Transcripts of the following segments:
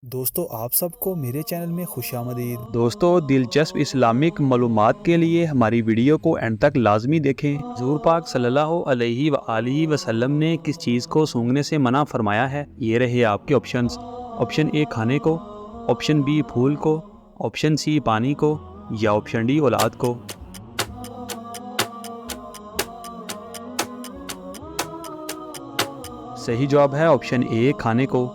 दोस्तों आप सबको मेरे चैनल में खुशामदीद। दोस्तों, दिलचस्प इस्लामिक मालूमात के लिए हमारी वीडियो को एंड तक लाजमी देखें। हुज़ूर पाक सल्लल्लाहु अलैहि व आलिहि वसल्लम ने किस चीज़ को सूंघने से मना फरमाया है? ये रहे आपके ऑप्शंस। ऑप्शन ए खाने को, ऑप्शन बी फूल को, ऑप्शन सी पानी को या ऑप्शन डी औलाद को। सही जवाब है ऑप्शन ए खाने को।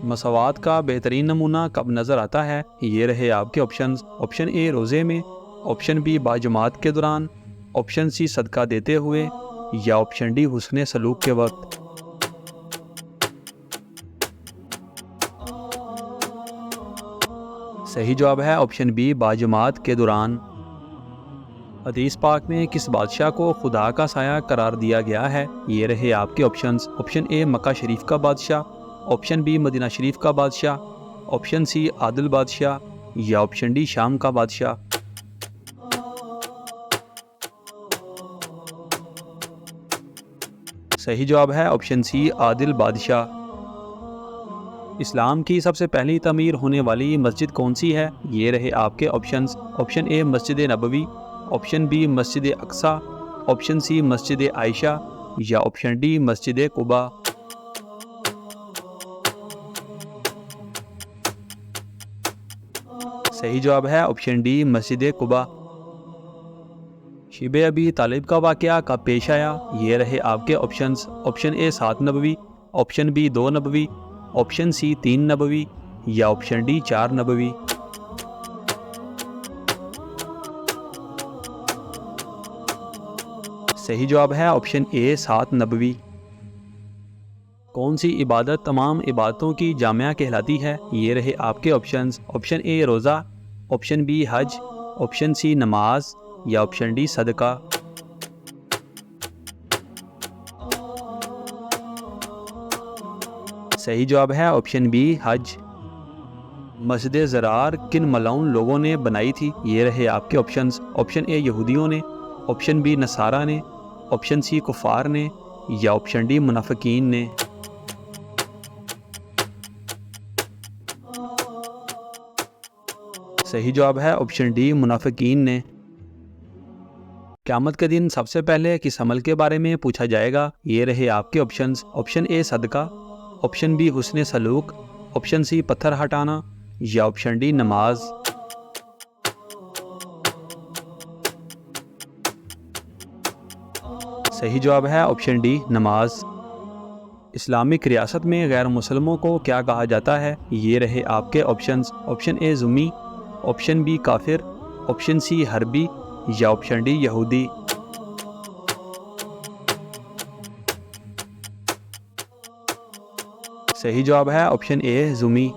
मसवात का बेहतरीन नमूना कब नज़र आता है? ये रहे आपके ऑप्शंस। ऑप्शन ए रोज़े में, ऑप्शन बी बाजमात के दौरान, ऑप्शन सी सदका देते हुए या ऑप्शन डी हुस्ने सलूक के वक्त। सही जवाब है ऑप्शन बी बाजमात के दौरान। हदीस पाक में किस बादशाह को खुदा का साया करार दिया गया है? ये रहे आपके ऑप्शंस। ऑप्शन ए मक्का शरीफ का बादशाह, ऑप्शन बी मदीना शरीफ का बादशाह, ऑप्शन सी आदिल बादशाह या ऑप्शन डी शाम का बादशाह। सही जवाब है ऑप्शन सी आदिल बादशाह। इस्लाम की सबसे पहली तमीर होने वाली मस्जिद कौन सी है? ये रहे आपके ऑप्शंस। ऑप्शन ए मस्जिद नबवी, ऑप्शन बी मस्जिद अक्सा, ऑप्शन सी मस्जिद आयशा या ऑप्शन डी मस्जिद कुबा। सही जवाब है ऑप्शन डी मस्जिद कुबा। शिबे अबी तालिब का वाक़या कब पेश आया? ये रहे आपके ऑप्शंस। ऑप्शन ए 7 नबवी, ऑप्शन बी 2 नबवी, ऑप्शन सी 3 नबवी या ऑप्शन डी 4 नबवी। सही जवाब है ऑप्शन ए 7 नबवी। कौन सी इबादत तमाम इबादतों की जामिया कहलाती है? ये रहे आपके ऑप्शंस। ऑप्शन ए रोज़ा, ऑप्शन बी हज, ऑप्शन सी नमाज या ऑप्शन डी सदका। सही जवाब है ऑप्शन बी हज। मस्जिद ज़रार किन मलाउन लोगों ने बनाई थी? ये रहे आपके ऑप्शंस। ऑप्शन ए यहूदियों ने, ऑप्शन बी नसारा ने, ऑप्शन सी कुफार ने या ऑप्शन डी मुनाफिकीन ने। सही जवाब है ऑप्शन डी मुनाफिकीन ने। क़यामत के दिन सबसे पहले किस अमल के बारे में पूछा जाएगा? ये रहे आपके ऑप्शंस। ऑप्शन ए सदका, ऑप्शन बी हुस्ने सलूक, ऑप्शन सी पत्थर हटाना या ऑप्शन डी नमाज। सही जवाब है ऑप्शन डी नमाज। इस्लामिक रियासत में गैर मुसलमों को क्या कहा जाता है? ये रहे आपके ऑप्शंस। ऑप्शन ए ज़ुम्मी, ऑप्शन बी काफिर, ऑप्शन सी हरबी या ऑप्शन डी यहूदी। सही जवाब है ऑप्शन ए ज़ुम्मी।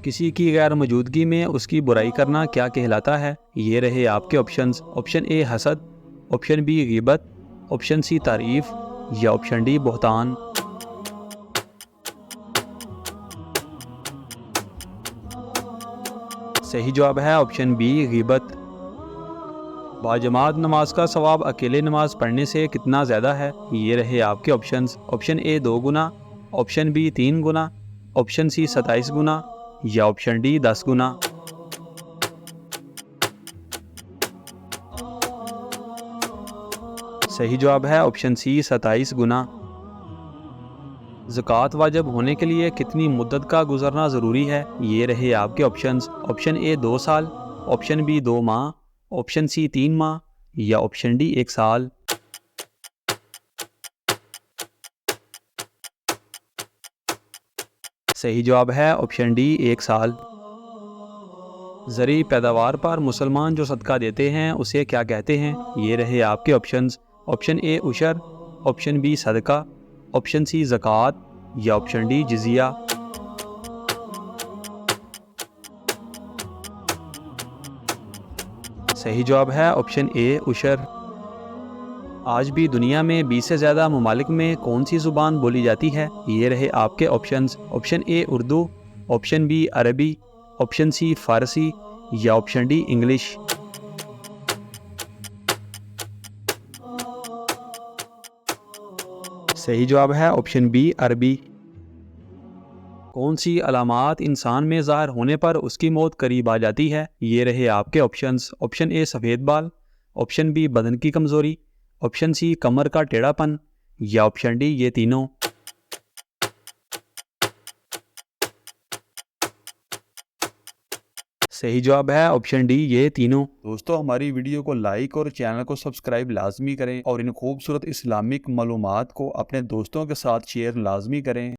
किसी की गैर मौजूदगी में उसकी बुराई करना क्या कहलाता है? ये रहे आपके ऑप्शंस। ऑप्शन ए हसद, ऑप्शन बी ग़ीबत, ऑप्शन सी तारीफ़ या ऑप्शन डी बहतान। सही जवाब है ऑप्शन बी ग़ीबत। बाजमात नमाज का सवाब अकेले नमाज पढ़ने से कितना ज़्यादा है? ये रहे आपके ऑप्शंस। ऑप्शन ए 2 गुना, ऑप्शन बी 3 गुना, ऑप्शन सी 27 गुना या ऑप्शन डी 10 गुना। सही जवाब है ऑप्शन सी 27 गुना। ज़कात वाजिब होने के लिए कितनी मुद्दत का गुजरना ज़रूरी है? ये रहे आपके ऑप्शंस। ऑप्शन ए 2 साल, ऑप्शन बी 2 माह, ऑप्शन सी 3 माह या ऑप्शन डी 1 साल। सही जवाब है ऑप्शन डी 1 साल। ज़री पैदावार पर मुसलमान जो सदका देते हैं उसे क्या कहते हैं? ये रहे आपके ऑप्शंस। ऑप्शन ए उशर, ऑप्शन बी सदका, ऑप्शन सी ज़कात या ऑप्शन डी जिजिया। सही जवाब है ऑप्शन ए उशर। आज भी दुनिया में 20 से ज़्यादा ममालिक में कौन सी ज़ुबान बोली जाती है? ये रहे आपके options. Option A Urdu, option B अरबी, ऑप्शन सी फ़ारसी या ऑप्शन डी इंग्लिश। सही जवाब है ऑप्शन बी अरबी। कौन सी अलामात इंसान में ज़ाहिर होने पर उसकी मौत करीब आ जाती है? ये रहे आपके ऑप्शंस। ऑप्शन ए सफ़ेद बाल, ऑप्शन बी बदन की कमज़ोरी, ऑप्शन सी कमर का टेढ़ापन या ऑप्शन डी ये तीनों। सही जवाब है ऑप्शन डी ये तीनों। दोस्तों, हमारी वीडियो को लाइक और चैनल को सब्सक्राइब लाजमी करें और इन खूबसूरत इस्लामिक मालूमात को अपने दोस्तों के साथ शेयर लाजमी करें।